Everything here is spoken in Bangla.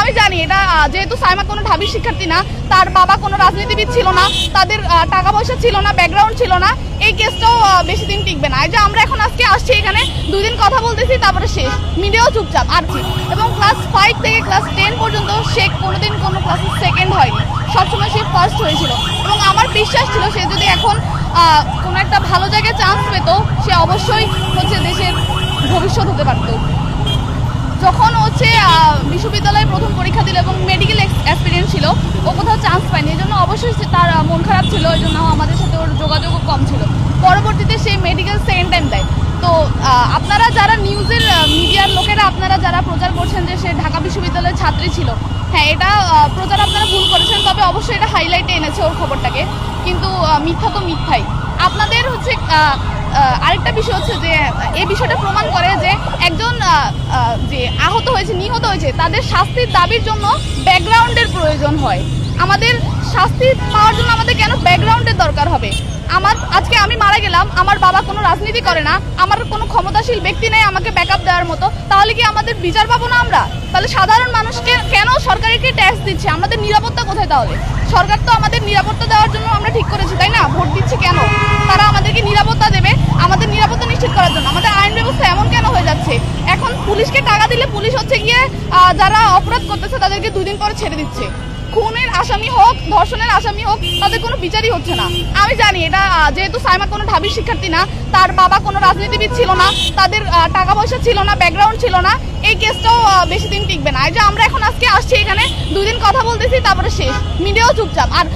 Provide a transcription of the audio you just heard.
আমি জানি এটা যেহেতু সাইমা কোনো ঢাবির শিক্ষার্থী না, তার বাবা কোনো রাজনীতিবিদ ছিল না, তাদের টাকা পয়সা ছিল না, ব্যাকগ্রাউন্ড ছিল না, এই কেসটাও বেশি দিন টিকবে না। এই যে আমরা এখন আজকে আসছি এখানে 2 দিন কথা বলতেছি, তারপরে শেষ, মিডিয়াও চুপচাপ আর কি। এবং ক্লাস 5 থেকে ক্লাস 10 পর্যন্ত সে কোনোদিন কোনো ক্লাসে সেকেন্ড হয়নি, সবসময় সে ফার্স্ট হয়েছিল। এবং আমার বিশ্বাস ছিল সে যদি এখন কোনো একটা ভালো জায়গায় চান্স পেত, সে অবশ্যই দেশের ভবিষ্যৎ হতে পারত। যখন বিশ্ববিদ্যালয়ে প্রথম পরীক্ষা দিল এবং মেডিকেল এক্সপিরিয়েন্স ছিল, ও কোথাও চান্স পায়নি, এই জন্য অবশ্যই তার মন খারাপ ছিল, এই জন্য আমাদের সাথে ওর যোগাযোগও কম ছিল। পরবর্তীতে সে মেডিকেল সেকেন্ড টাইম দেয়। তো আপনারা যারা নিউজের মিডিয়ার লোকেরা আপনারা যারা প্রচার করছেন যে সে ঢাকা বিশ্ববিদ্যালয়ের ছাত্রী ছিল, হ্যাঁ এটা প্রচার আপনারা ভুল করেছেন, তবে অবশ্যই এটা হাইলাইটে এনেছে ওর খবরটাকে, কিন্তু মিথ্যা তো মিথ্যাই। আপনাদের আরেকটা বিষয় যে এই বিষয়টা প্রমাণ করে যে একজন যে আহত হয়েছে, নিহত হয়েছে, তাদের শাস্তির দাবির জন্য ব্যাকগ্রাউন্ডের প্রয়োজন হয়। আমাদের শাস্তি পাওয়ার জন্য আমাদের কেন ব্যাকগ্রাউন্ডের দরকার হবে? আজকে আমি মারা গেলাম, আমার বাবা কোনো রাজনীতি করে না, আমার কোনো ক্ষমতাশীল ব্যক্তি নেই আমাকে ব্যাকআপ দেওয়ার মতো, তাহলে কি আমাদের বিচার পাবো না আমরা? তাহলে সাধারণ মানুষকে কেন সরকারকে ট্যাক্স দিচ্ছে? আমাদের নিরাপত্তা কোথায়? তাহলে সরকার তো আমাদের নিরাপত্তা দেওয়ার জন্য আমরা ঠিক করেছি, তাই না? ভোট দিচ্ছি কেন? তারা আমাদেরকে নিরাপত্তা দেবে, আমাদের নিরাপত্তা নিশ্চিত করার জন্য। আমাদের আইন ব্যবস্থা এমন কেন হয়ে যাচ্ছে? এখন পুলিশকে টাকা দিলে পুলিশ গিয়ে যারা অপরাধ করতেছে তাদেরকে 2 দিন পরে ছেড়ে দিচ্ছে। খুনের আসামি হোক, ধর্ষণের আসামি হোক, তাদের কোনো বিচারই হচ্ছে না। আমি জানি এটা যেহেতু সাইমা কোনো ঢাবির শিক্ষার্থী না, তার বাবা কোনো রাজনীতিবিদ ছিল না, তাদের টাকা পয়সা ছিল না, ব্যাকগ্রাউন্ড ছিল না, এই কেসটাও বেশি দিন টিকবে না। এই যে আমরা এখন আজকে আসছি এখানে 2 দিন কথা বলতেছি, তারপরে শেষ, মিডিয়াও চুপচাপ আর